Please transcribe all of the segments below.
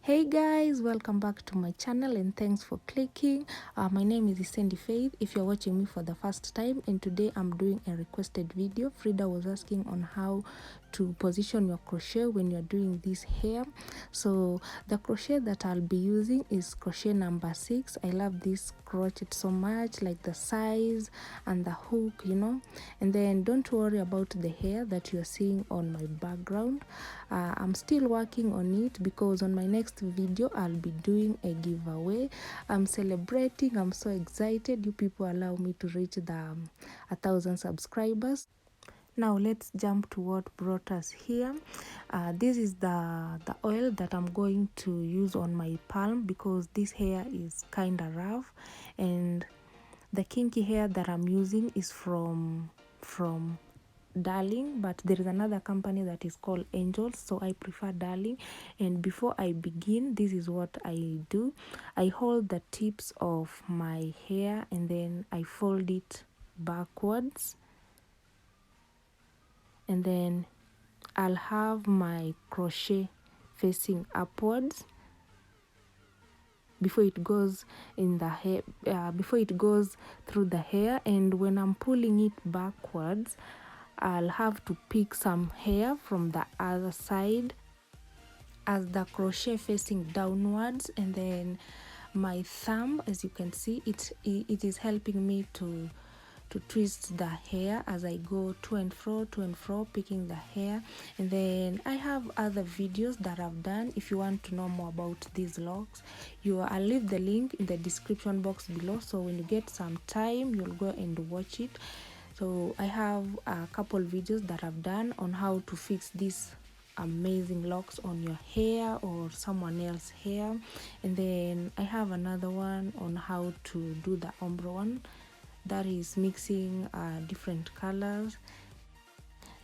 Hey guys, welcome back to my channel and thanks for clicking. My name is Sandy Faith if you're watching me for the first time, and today I'm doing a requested video. Frida was asking on how to position your crochet when you're doing this hair. So the crochet that I'll be using is crochet number 6. I love this crochet so much, like the size and the hook, and then don't worry about the hair that you're seeing on my background. I'm still working on it because on my next video I'll be doing a giveaway. I'm celebrating. I'm so excited. You people allow me to reach the 1,000 subscribers. Now let's jump to what brought us here. This is the oil that I'm going to use on my palm because this hair is kind of rough, and the kinky hair that I'm using is from Darling, but there is another company that is called Angels, so I prefer Darling. And before I begin, this is what I do. I hold the tips of my hair and then I fold it backwards, and then I'll have my crochet facing upwards before it goes in the hair, before it goes through the hair. And when I'm pulling it backwards, I'll have to pick some hair from the other side as the crochet facing downwards, and then my thumb, as you can see, it is helping me to twist the hair as I go to and fro picking the hair. And then I have other videos that I've done. If you want to know more about these locks, I'll leave the link in the description box below, so when you get some time you'll go and watch it. So I have a couple videos that I've done on how to fix these amazing locks on your hair or someone else's hair, and then I have another one on how to do the ombre one, that is mixing different colors.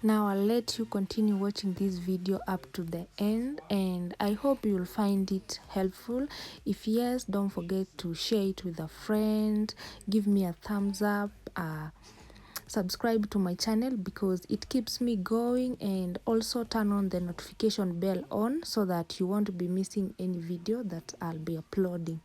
Now I'll let you continue watching this video up to the end, and I hope you'll find it helpful. If yes, don't forget to share it with a friend, give me a thumbs up, subscribe to my channel because it keeps me going, and also turn on the notification bell on so that you won't be missing any video that I'll be uploading.